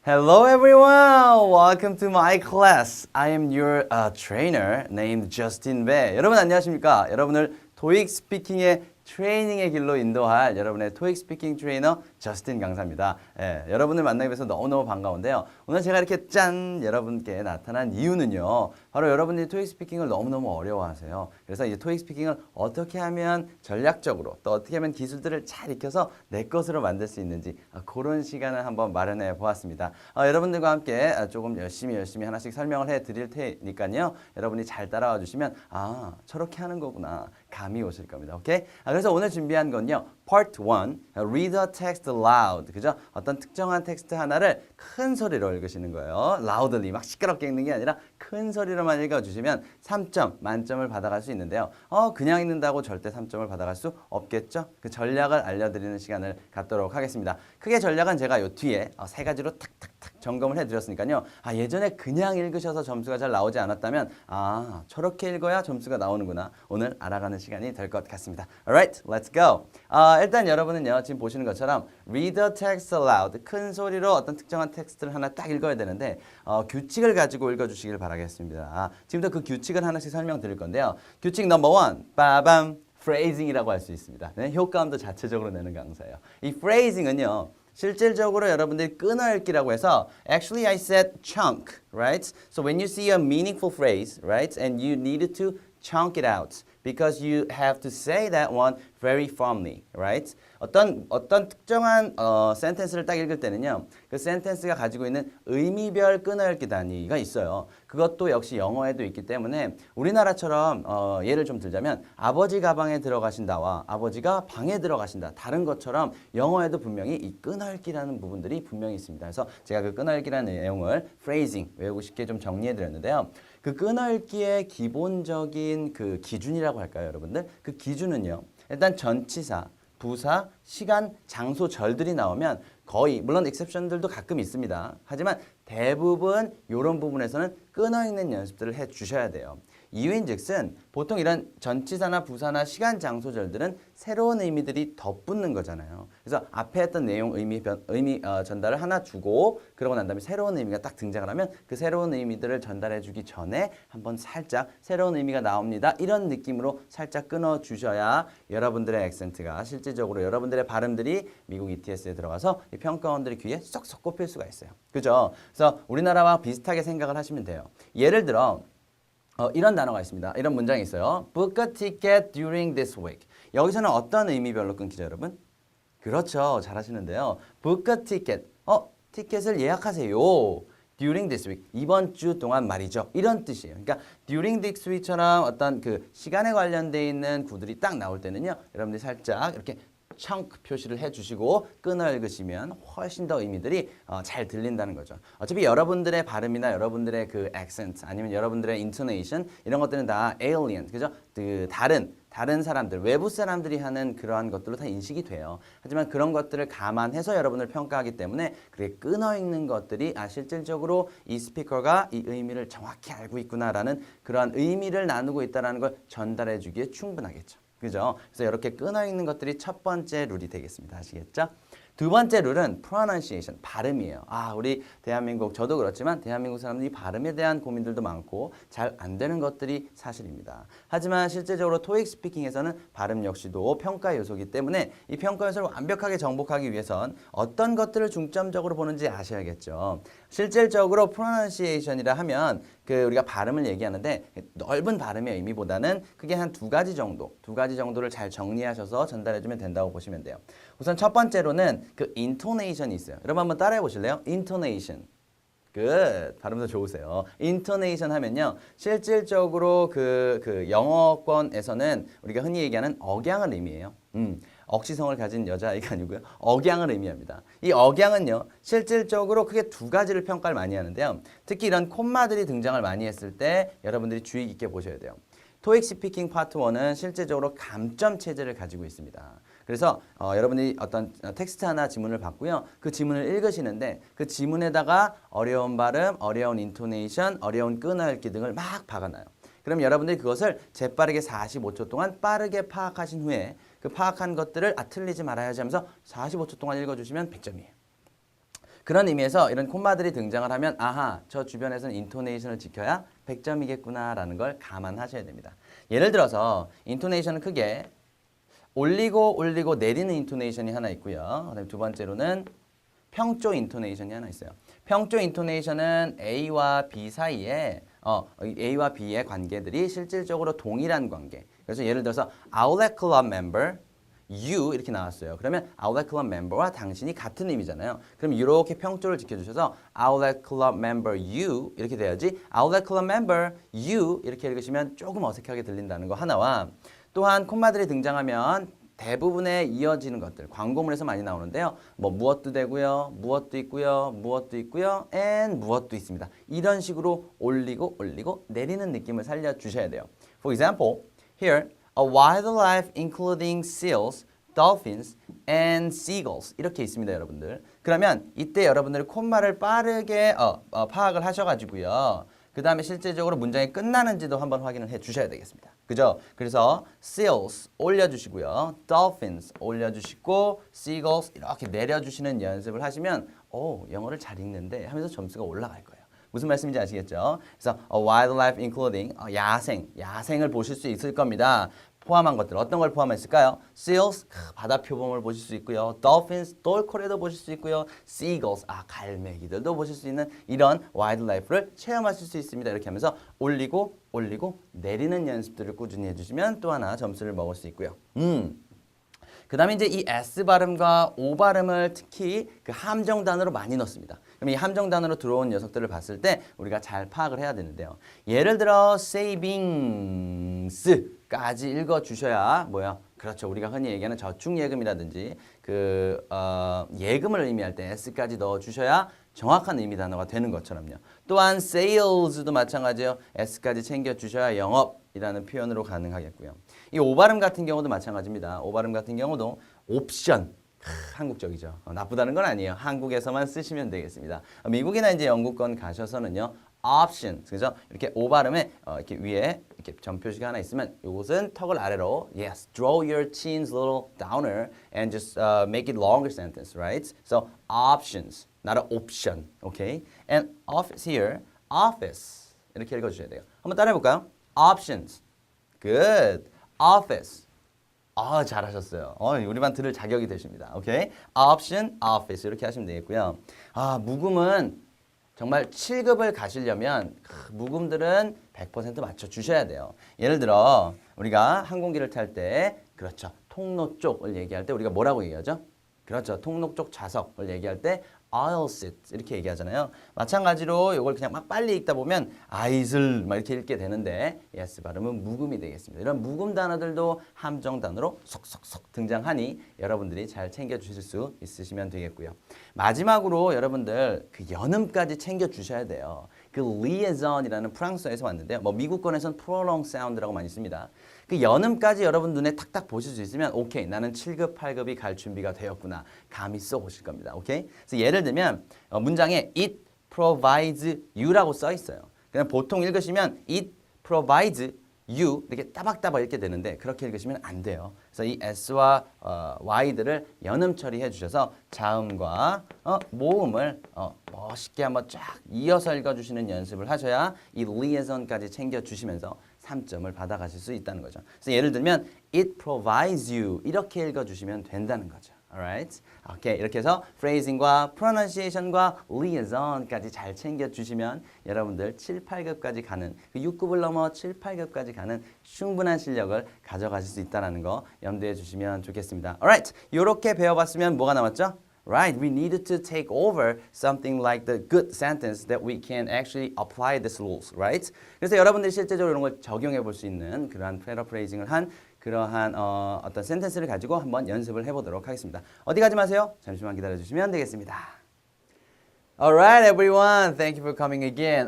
Hello everyone! Welcome to my class. I am your trainer named Justin Bae. 여러분 안녕하십니까? 여러분을 토익 스피킹의 트레이닝의 길로 인도할 여러분의 토익 스피킹 트레이너 저스틴 강사입니다. 예, 여러분을 만나게 돼서 너무너무 반가운데요. 오늘 제가 이렇게 짠 여러분께 나타난 이유는요. 바로 여러분들이 토익 스피킹을 너무너무 어려워하세요. 그래서 이제 토익 스피킹을 어떻게 하면 전략적으로 또 어떻게 하면 기술들을 잘 익혀서 내 것으로 만들 수 있는지 그런 시간을 한번 마련해 보았습니다. 여러분들과 함께 조금 열심히 하나씩 설명을 해 드릴 테니까요. 여러분이 잘 따라와 주시면 저렇게 하는 거구나. 감이 오실 겁니다. 오케이? 그래서 오늘 준비한 건요. Part 1, Read the text loud. 그죠? 어떤 특정한 텍스트 하나를 큰 소리로 읽으시는 거예요. loudly, 막 시끄럽게 읽는 게 아니라 큰 소리로만 읽어주시면 3점 만점을 받아갈 수 있는데요. 그냥 읽는다고 절대 3점을 받아갈 수 없겠죠? 그 전략을 알려드리는 시간을 갖도록 하겠습니다. 크게 전략은 제가 요 뒤에 세 가지로 탁탁탁 점검을 해드렸으니까요. 예전에 그냥 읽으셔서 점수가 잘 나오지 않았다면 저렇게 읽어야 점수가 나오는구나. 오늘 알아가는 시간이 될 것 같습니다. Alright, let's go. 일단 여러분은요. 지금 보시는 것처럼 read the text aloud. 큰 소리로 어떤 특정한 텍스트를 하나 딱 읽어야 되는데 규칙을 가지고 읽어주시길 바라겠습니다. 지금부터 그 규칙을 하나씩 설명드릴 건데요. 규칙 넘버 1, 빠밤, phrasing이라고 할 수 있습니다. 네, 효과음도 자체적으로 내는 강사예요. 이 phrasing은요. 실질적으로 여러분들이 끊어읽기라고 해서 actually I said chunk, right? So when you see a meaningful phrase, right? And you needed to chunk it out because you have to say that one very firmly, right? 어떤 특정한 센텐스를 딱 읽을 때는요. 그 센텐스가 가지고 있는 의미별 끊어읽기 단위가 있어요. 그것도 역시 영어에도 있기 때문에 우리나라처럼 예를 좀 들자면 아버지 가방에 들어가신다와 아버지가 방에 들어가신다. 다른 것처럼 영어에도 분명히 이 끊어읽기라는 부분들이 분명히 있습니다. 그래서 제가 그 끊어읽기라는 내용을 phrasing 외우고 쉽게 좀 정리해 드렸는데요. 그 끊어읽기의 기본적인 그 기준이라고 할까요, 여러분들? 그 기준은요. 일단 전치사, 부사, 시간, 장소, 절들이 나오면 거의 물론 엑셉션들도 가끔 있습니다. 하지만 대부분 이런 부분에서는 끊어읽는 연습들을 해 주셔야 돼요. 이유인즉슨 보통 이런 전치사나 부사나 시간, 장소, 절들은 새로운 의미들이 덧붙는 거잖아요. 그래서 앞에 했던 내용 의미 전달을 하나 주고 그러고 난 다음에 새로운 의미가 딱 등장을 하면 그 새로운 의미들을 전달해 주기 전에 한번 살짝 새로운 의미가 나옵니다. 이런 느낌으로 살짝 끊어 주셔야 여러분들의 액센트가 실질적으로 여러분들의 발음들이 미국 ETS에 들어가서 이 평가원들의 귀에 쏙쏙 꼽힐 수가 있어요. 그죠? 그래서 우리나라와 비슷하게 생각을 하시면 돼요. 예를 들어 이런 단어가 있습니다. 이런 문장이 있어요. Book a ticket during this week. 여기서는 어떤 의미별로 끊기죠, 여러분? 그렇죠. 잘하시는데요. Book a ticket. 티켓을 예약하세요. During this week. 이번 주 동안 말이죠. 이런 뜻이에요. 그러니까 during this week처럼 어떤 그 시간에 관련돼 있는 구들이 딱 나올 때는요. 여러분들이 살짝 이렇게 chunk 표시를 해주시고 끊어 읽으시면 훨씬 더 의미들이 잘 들린다는 거죠. 어차피 여러분들의 발음이나 여러분들의 그 accent 아니면 여러분들의 intonation 이런 것들은 다 alien, 그죠? 그 다른 사람들, 외부 사람들이 하는 그러한 것들로 다 인식이 돼요. 하지만 그런 것들을 감안해서 여러분을 평가하기 때문에 그렇게 끊어 읽는 것들이 실질적으로 이 스피커가 이 의미를 정확히 알고 있구나라는 그러한 의미를 나누고 있다는 걸 전달해 주기에 충분하겠죠. 그죠? 그래서 이렇게 끊어 읽는 것들이 첫 번째 룰이 되겠습니다. 아시겠죠? 두 번째 룰은 pronunciation, 발음이에요. 우리 대한민국, 저도 그렇지만 대한민국 사람들이 발음에 대한 고민들도 많고 잘 안 되는 것들이 사실입니다. 하지만 실제적으로 토익 스피킹에서는 발음 역시도 평가 요소이기 때문에 이 평가 요소를 완벽하게 정복하기 위해선 어떤 것들을 중점적으로 보는지 아셔야겠죠. 실질적으로 pronunciation이라 하면 우리가 발음을 얘기하는데 넓은 발음의 의미보다는 크게 한 두 가지 정도를 잘 정리하셔서 전달해주면 된다고 보시면 돼요. 우선 첫 번째로는 그 intonation이 있어요. 여러분 한번 따라해 보실래요? intonation. 끝. 발음도 좋으세요. intonation 하면요. 실질적으로 그 영어권에서는 우리가 흔히 얘기하는 억양을 의미해요. 억시성을 가진 여자아이가 아니고요. 억양을 의미합니다. 이 억양은요. 실질적으로 크게 두 가지를 평가를 많이 하는데요. 특히 이런 콤마들이 등장을 많이 했을 때 여러분들이 주의 깊게 보셔야 돼요. 토익 스피킹 파트 1은 실제적으로 감점 체제를 가지고 있습니다. 그래서 여러분이 어떤 텍스트 하나 지문을 받고요. 그 지문을 읽으시는데 그 지문에다가 어려운 발음, 어려운 인토네이션, 어려운 끊어읽기 등을 막 박아놔요. 그럼 여러분들이 그것을 재빠르게 45초 동안 빠르게 파악하신 후에 그 파악한 것들을 틀리지 말아야지 하면서 45초 동안 읽어주시면 100점이에요. 그런 의미에서 이런 콤마들이 등장을 하면 아하, 저 주변에서는 인토네이션을 지켜야 100점이겠구나라는 걸 감안하셔야 됩니다. 예를 들어서 인토네이션은 크게 올리고 내리는 인토네이션이 하나 있고요. 그다음에 두 번째로는 평조 인토네이션이 하나 있어요. 평조 인토네이션은 A와 B 사이에 A와 B의 관계들이 실질적으로 동일한 관계. 그래서 예를 들어서 Outlet Club member you 이렇게 나왔어요. 그러면 Outlet Club member와 당신이 같은 의미잖아요. 그럼 이렇게 평조를 지켜주셔서 Outlet Club member you 이렇게 돼야지 Outlet Club member you 이렇게 읽으시면 조금 어색하게 들린다는 거 하나와 또한 콤마들이 등장하면 대부분의 이어지는 것들 광고물에서 많이 나오는데요. 뭐 무엇도 되고요. 무엇도 있고요. 무엇도 있고요. and 무엇도 있습니다. 이런 식으로 올리고 내리는 느낌을 살려주셔야 돼요. For example, here a wildlife including seals, dolphins, and seagulls 이렇게 있습니다, 여러분들. 그러면 이때 여러분들이 콤마를 빠르게 파악을 하셔가지고요. 그 다음에 실제적으로 문장이 끝나는지도 한번 확인을 해 주셔야 되겠습니다. 그죠? 그래서 seals 올려주시고요. dolphins 올려주시고 seagulls 이렇게 내려주시는 연습을 하시면 영어를 잘 읽는데 하면서 점수가 올라갈 거예요. 무슨 말씀인지 아시겠죠? 그래서 a wildlife including 야생을 보실 수 있을 겁니다. 포함한 것들 어떤 걸 포함했을까요? seals 바다 표범을 보실 수 있고요. dolphins 돌고래도 보실 수 있고요. seagulls 갈매기들도 보실 수 있는 이런 wildlife를 체험하실 수 있습니다. 이렇게 하면서 올리고 내리는 연습들을 꾸준히 해주시면 또 하나 점수를 먹을 수 있고요. 그 다음에 이제 이 S 발음과 O 발음을 특히 그 함정 단어로 많이 넣습니다. 그럼 이 함정 단어로 들어온 녀석들을 봤을 때 우리가 잘 파악을 해야 되는데요. 예를 들어 savings까지 읽어주셔야 그렇죠. 우리가 흔히 얘기하는 저축예금이라든지 예금을 의미할 때 S까지 넣어주셔야 정확한 의미 단어가 되는 것처럼요. 또한 sales도 마찬가지예요. S까지 챙겨주셔야 영업이라는 표현으로 가능하겠고요. 이 O 발음 같은 경우도 마찬가지입니다. O 발음 같은 경우도 옵션 한국적이죠. 나쁘다는 건 아니에요. 한국에서만 쓰시면 되겠습니다. 미국이나 이제 영국권 가셔서는요. options. 그래서 이렇게 O 발음에 이렇게 위에 이렇게 점 표시가 하나 있으면 이것은 턱을 아래로 yes, draw your chins a little downer and just make it longer sentence, right? So options, not an option, okay? And office here, office 이렇게 읽어주셔야 돼요. 한번 따라해 볼까요? options, good, office. 잘하셨어요. 우리 반 들을 자격이 되십니다. 오케이? option, office 이렇게 하시면 되겠고요. 묵음은 정말 7급을 가시려면 묵음들은 100% 맞춰주셔야 돼요. 예를 들어 우리가 항공기를 탈 때 그렇죠. 통로 쪽을 얘기할 때 우리가 뭐라고 얘기하죠? 그렇죠. 통로 쪽 좌석을 얘기할 때 I'll sit 이렇게 얘기하잖아요. 마찬가지로 이걸 그냥 막 빨리 읽다 보면 I'll 막 이렇게 읽게 되는데 yes 발음은 묵음이 되겠습니다. 이런 묵음 단어들도 함정 단어로 속속속 등장하니 여러분들이 잘 챙겨 주실 수 있으시면 되겠고요. 마지막으로 여러분들 그 연음까지 챙겨 주셔야 돼요. 그 liaison이라는 프랑스어에서 왔는데요. 미국권에서는 prolong sound라고 많이 씁니다. 그 연음까지 여러분 눈에 탁탁 보실 수 있으면 오케이 나는 7급, 8급이 갈 준비가 되었구나 감이 써 보실 겁니다. 오케이? 그래서 예를 들면 문장에 it provides you라고 써 있어요. 그냥 보통 읽으시면 it provides you 이렇게 따박따박 읽게 되는데 그렇게 읽으시면 안 돼요. 그래서 이 S와 Y들을 연음 처리해 주셔서 자음과 모음을 멋있게 한번 쫙 이어서 읽어주시는 연습을 하셔야 이 liaison까지 챙겨주시면서 3점을 받아가실 수 있다는 거죠. 그래서 예를 들면 it provides you 이렇게 읽어주시면 된다는 거죠. Alright? 오케이. 이렇게 해서 phrasing과 pronunciation과 liaison까지 잘 챙겨주시면 여러분들 7, 8급까지 가는 그 6급을 넘어 7, 8급까지 가는 충분한 실력을 가져가실 수 있다는 거 염두해 주시면 좋겠습니다. Alright. 이렇게 배워봤으면 뭐가 남았죠? Right, we needed to take over something like the good sentence that we can actually apply these rules, right? 그래서 여러분들이 실제적으로 이런 걸 적용해 볼 수 있는 그러한 패러프레이징을 한 그러한 어떤 센텐스를 가지고 한번 연습을 해보도록 하겠습니다. 어디 가지 마세요. 잠시만 기다려 주시면 되겠습니다. Alright, everyone. Thank you for coming again.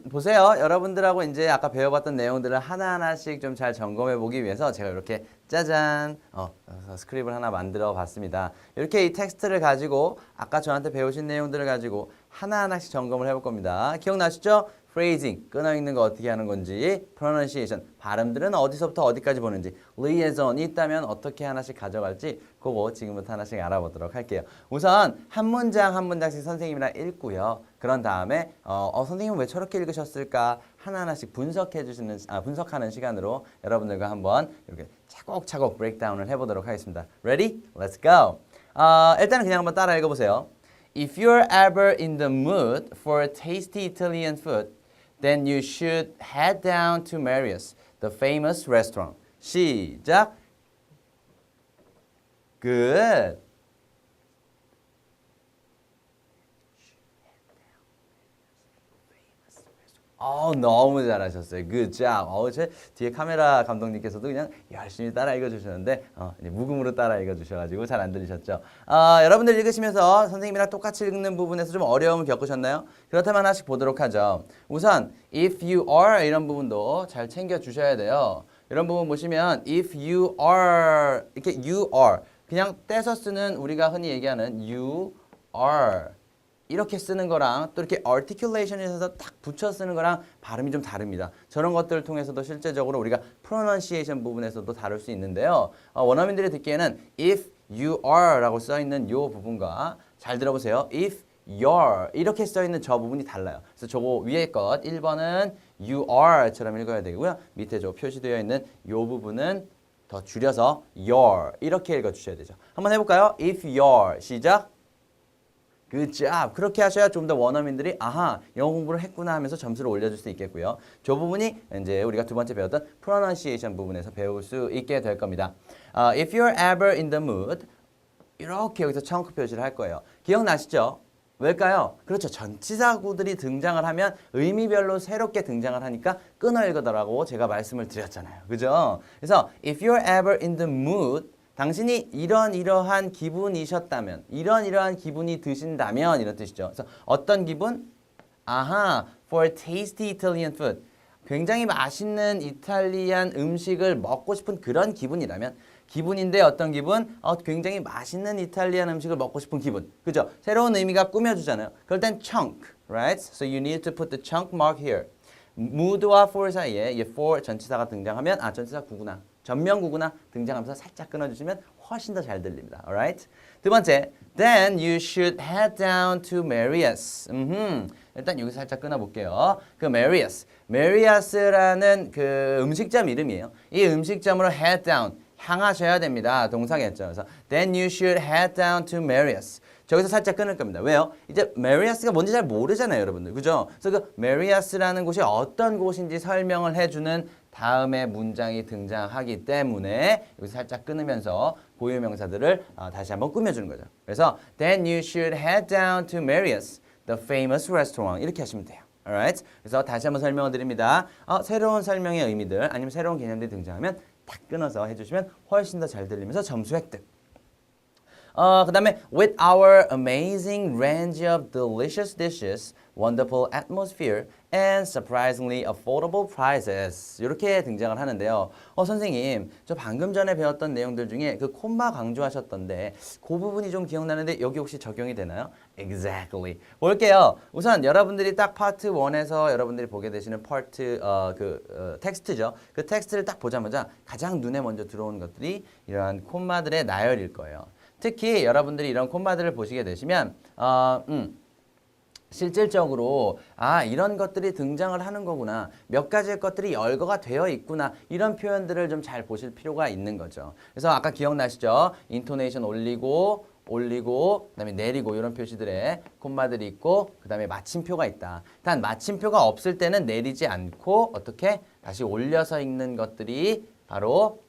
보세요. 여러분들하고 이제 아까 배워봤던 내용들을 하나하나씩 좀 잘 점검해 보기 위해서 제가 이렇게 짜잔 스크립을 하나 만들어 봤습니다. 이렇게 이 텍스트를 가지고 아까 저한테 배우신 내용들을 가지고 하나하나씩 점검을 해볼 겁니다. 기억나시죠? phrasing, 끊어 읽는 거 어떻게 하는 건지, pronunciation, 발음들은 어디서부터 어디까지 보는지, liaison이 있다면 어떻게 하나씩 가져갈지 그거 지금부터 하나씩 알아보도록 할게요. 우선 한 문장 한 문장씩 선생님이랑 읽고요. 그런 다음에 선생님은 왜 저렇게 읽으셨을까 하나하나씩 분석하는 시간으로 여러분들과 한번 이렇게 차곡차곡 브레이크다운을 해보도록 하겠습니다. Ready? Let's go! 일단은 그냥 한번 따라 읽어보세요. If you're ever in the mood for tasty Italian food, then you should head down to Marius, the famous restaurant. 시작. Good. 너무 잘하셨어요. Good job. 제 뒤에 카메라 감독님께서도 그냥 열심히 따라 읽어주셨는데 이제 묵음으로 따라 읽어주셔가지고 잘 안 들리셨죠? 여러분들 읽으시면서 선생님이랑 똑같이 읽는 부분에서 좀 어려움을 겪으셨나요? 그렇다면 하나씩 보도록 하죠. 우선 if you are 이런 부분도 잘 챙겨주셔야 돼요. 이런 부분 보시면 if you are 이렇게 you are 그냥 떼서 쓰는 우리가 흔히 얘기하는 you are 이렇게 쓰는 거랑 또 이렇게 articulation에서 딱 붙여 쓰는 거랑 발음이 좀 다릅니다. 저런 것들을 통해서도 실제적으로 우리가 pronunciation 부분에서도 다룰 수 있는데요. 원어민들이 듣기에는 if you are 라고 써있는 이 부분과 잘 들어보세요. if your 이렇게 써있는 저 부분이 달라요. 그래서 저거 위에 것 1번은 you are처럼 읽어야 되고요. 밑에 저 표시되어 있는 이 부분은 더 줄여서 your 이렇게 읽어주셔야 되죠. 한번 해볼까요? if your 시작. Good job. 그렇게 하셔야 좀 더 원어민들이 아하 영어 공부를 했구나 하면서 점수를 올려줄 수 있겠고요. 저 부분이 이제 우리가 두 번째 배웠던 pronunciation 부분에서 배울 수 있게 될 겁니다. If you're ever in the mood 이렇게 여기서 chunk 표시를 할 거예요. 기억나시죠? 왜일까요? 그렇죠. 전치사구들이 등장을 하면 의미별로 새롭게 등장을 하니까 끊어 읽으더라고 제가 말씀을 드렸잖아요. 그죠? 그래서 if you're ever in the mood 당신이 이러한 기분이셨다면, 이러한 기분이 드신다면 이런 뜻이죠. 그래서 어떤 기분? 아하, for tasty Italian food. 굉장히 맛있는 이탈리안 음식을 먹고 싶은 그런 기분이라면 기분인데 어떤 기분? 굉장히 맛있는 이탈리안 음식을 먹고 싶은 기분. 그죠? 새로운 의미가 꾸며주잖아요. 그럴 땐 chunk, right? So you need to put the chunk mark here. mood와 for 사이에 이 for 전치사가 등장하면 전치사 구구나. 전면구구나 등장하면서 살짝 끊어주시면 훨씬 더 잘 들립니다. Alright? 두 번째, then you should head down to Marius. 일단 여기 살짝 끊어볼게요. 그 Marius라는 그 음식점 이름이에요. 이 음식점으로 head down, 향하셔야 됩니다. 동사겠죠. 그래서 then you should head down to Marius. 저기서 살짝 끊을 겁니다. 왜요? 이제 Marius가 뭔지 잘 모르잖아요, 여러분들. 그죠? 그래서 그 Marius라는 곳이 어떤 곳인지 설명을 해주는 다음에 문장이 등장하기 때문에 여기서 살짝 끊으면서 고유명사들을 다시 한번 꾸며주는 거죠. 그래서 then you should head down to Marius, the famous restaurant. 이렇게 하시면 돼요. Alright? 그래서 다시 한번 설명을 드립니다. 새로운 설명의 의미들 아니면 새로운 개념들이 등장하면 딱 끊어서 해주시면 훨씬 더 잘 들리면서 점수 획득. 그 다음에 with our amazing range of delicious dishes, wonderful atmosphere, and surprisingly affordable prices 이렇게 등장을 하는데요. 선생님, 저 방금 전에 배웠던 내용들 중에 그 콤마 강조하셨던데 그 부분이 좀 기억나는데 여기 혹시 적용이 되나요? Exactly. 볼게요. 우선 여러분들이 딱 파트 1에서 여러분들이 보게 되시는 파트 텍스트죠. 그 텍스트를 딱 보자마자 가장 눈에 먼저 들어오는 것들이 이러한 콤마들의 나열일 거예요. 특히 여러분들이 이런 콤마들을 보시게 되시면 실질적으로 이런 것들이 등장을 하는 거구나. 몇 가지의 것들이 열거가 되어 있구나. 이런 표현들을 좀 잘 보실 필요가 있는 거죠. 그래서 아까 기억나시죠? 인토네이션 올리고 그다음에 내리고 이런 표시들에 콤마들이 있고 그다음에 마침표가 있다. 단 마침표가 없을 때는 내리지 않고 어떻게 다시 올려서 읽는 것들이 바로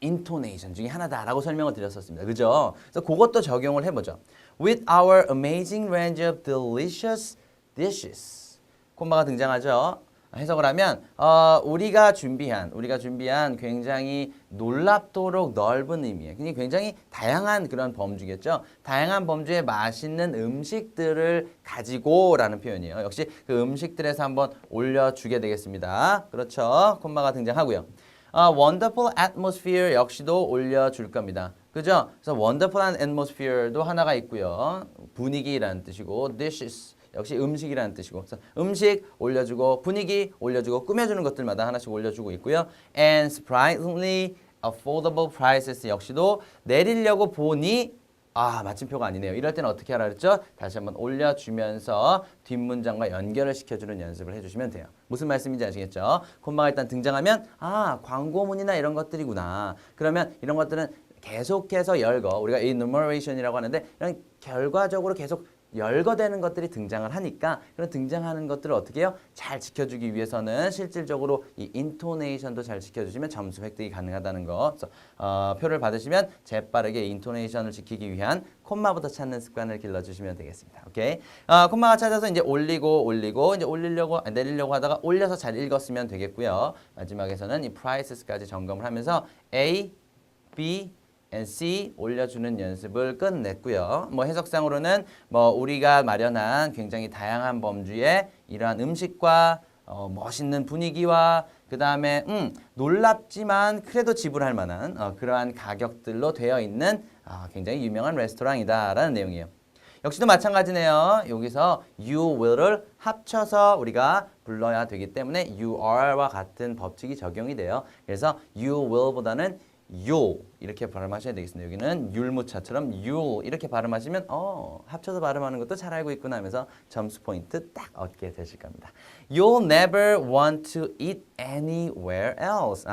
인토네이션 중에 하나다라고 설명을 드렸었습니다. 그죠? 그래서 그것도 적용을 해보죠. With our amazing range of delicious dishes. 콤마가 등장하죠. 해석을 하면 우리가 준비한 굉장히 놀랍도록 넓은 의미의 굉장히 다양한 그런 범주겠죠. 다양한 범주의 맛있는 음식들을 가지고라는 표현이에요. 역시 그 음식들에서 한번 올려주게 되겠습니다. 그렇죠. 콤마가 등장하고요. wonderful atmosphere 역시도 올려줄 겁니다. 그죠? 그래서 wonderful한 atmosphere도 하나가 있고요. 분위기라는 뜻이고 dishes 역시 음식이라는 뜻이고 그래서 음식 올려주고 분위기 올려주고 꾸며주는 것들마다 하나씩 올려주고 있고요. And surprisingly affordable prices 역시도 내리려고 보니 마침표가 아니네요. 이럴 때는 어떻게 하라 그랬죠? 다시 한번 올려주면서 뒷문장과 연결을 시켜주는 연습을 해주시면 돼요. 무슨 말씀인지 아시겠죠? 콤마가 일단 등장하면 광고문이나 이런 것들이구나. 그러면 이런 것들은 계속해서 열거, 우리가 enumeration이라고 하는데 이런 결과적으로 계속 열거되는 것들이 등장을 하니까 그런 등장하는 것들을 어떻게 해요? 잘 지켜주기 위해서는 실질적으로 이 인토네이션도 잘 지켜주시면 점수 획득이 가능하다는 거. 그래서 표를 받으시면 재빠르게 인토네이션을 지키기 위한 콤마부터 찾는 습관을 길러주시면 되겠습니다. 오케이? 콤마가 찾아서 이제 올리고 이제 내리려고 하다가 올려서 잘 읽었으면 되겠고요. 마지막에서는 이 prices까지 점검을 하면서 A, B, and C 올려주는 연습을 끝냈고요. 뭐 해석상으로는 뭐 우리가 마련한 굉장히 다양한 범주의 이러한 음식과 멋있는 분위기와 그 다음에 놀랍지만 그래도 지불할 만한 그러한 가격들로 되어 있는 굉장히 유명한 레스토랑이다라는 내용이에요. 역시도 마찬가지네요. 여기서 you will을 합쳐서 우리가 불러야 되기 때문에 you are와 같은 법칙이 적용이 돼요. 그래서 you will보다는 you'll 이렇게 발음하셔야 되겠습니다. 여기는 율무차처럼 you'll 이렇게 발음하시면 합쳐서 발음하는 것도 잘 알고 있구나 하면서 점수 포인트 딱 얻게 되실 겁니다. You'll never want to eat anywhere else.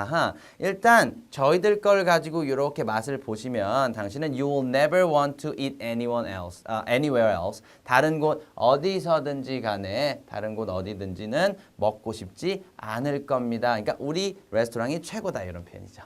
일단 저희들 걸 가지고 이렇게 맛을 보시면 당신은 you'll never want to eat anywhere else. 다른 곳 어디서든지 간에 다른 곳 어디든지는 먹고 싶지 않을 겁니다. 그러니까 우리 레스토랑이 최고다 이런 표현이죠.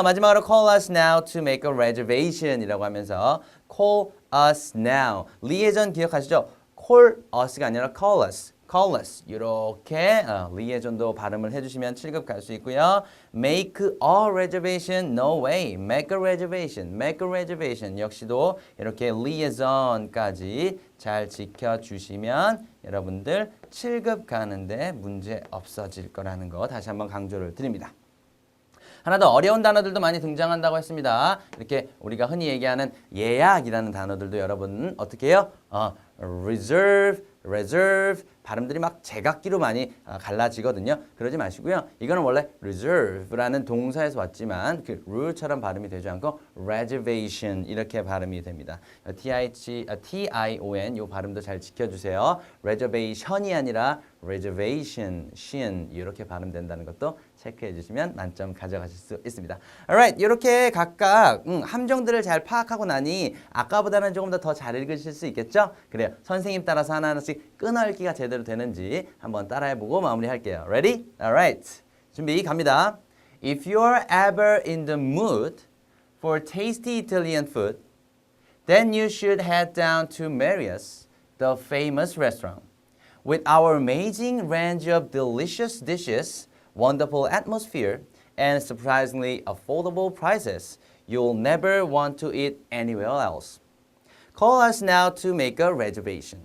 마지막으로 call us now to make a reservation 이라고 하면서 call us now 리에전 기억하시죠? call us가 아니라 call us 이렇게 리에전도 발음을 해주시면 7급 갈 수 있고요. make a reservation no way make a reservation 역시도 이렇게 liaison까지 잘 지켜주시면 여러분들 7급 가는데 문제 없어질 거라는 거 다시 한번 강조를 드립니다. 하나 더 어려운 단어들도 많이 등장한다고 했습니다. 이렇게 우리가 흔히 얘기하는 예약이라는 단어들도 여러분 어떻게 해요? reserve 발음들이 막 제각기로 많이 갈라지거든요. 그러지 마시고요. 이거는 원래 reserve라는 동사에서 왔지만 그 rule처럼 발음이 되지 않고 reservation 이렇게 발음이 됩니다. T-I-O-N 이 발음도 잘 지켜주세요. reservation이 아니라 reservation 이렇게 발음된다는 것도 체크해 주시면 만점 가져가실 수 있습니다. Alright, 이렇게 각각 함정들을 잘 파악하고 나니 아까보다는 조금 더 잘 읽으실 수 있겠죠? 그래요. 선생님 따라서 하나하나씩 끊어읽기가 제대로 되는지 한번 따라해보고 마무리할게요. Ready? Alright, 준비 갑니다. If you're ever in the mood for tasty Italian food, then you should head down to Maria's, the famous restaurant. With our amazing range of delicious dishes, wonderful atmosphere, and surprisingly affordable prices, you'll never want to eat anywhere else. Call us now to make a reservation.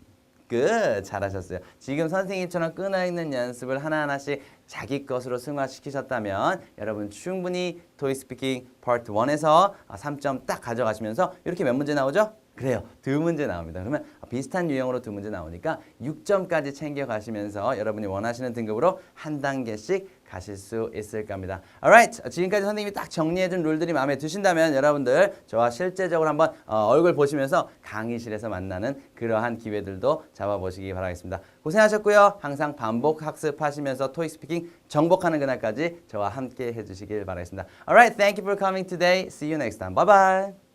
Good. 잘하셨어요. 지금 선생님처럼 끊어있는 연습을 하나하나씩 자기 것으로 승화시키셨다면 여러분 충분히 토익 스피킹 파트 1에서 3점 딱 가져가시면서 이렇게 몇 문제 나오죠? 그래요. 2문제 나옵니다. 그러면 비슷한 유형으로 2문제 나오니까 6점까지 챙겨가시면서 여러분이 원하시는 등급으로 한 단계씩 가실 수 있을 겁니다. Alright, 지금까지 선생님이 딱 정리해준 룰들이 마음에 드신다면 여러분들 저와 실제적으로 한번 얼굴 보시면서 강의실에서 만나는 그러한 기회들도 잡아보시기 바라겠습니다. 고생하셨고요. 항상 반복 학습하시면서 토익 스피킹 정복하는 그날까지 저와 함께 해주시길 바라겠습니다. Alright, thank you for coming today. See you next time. Bye bye.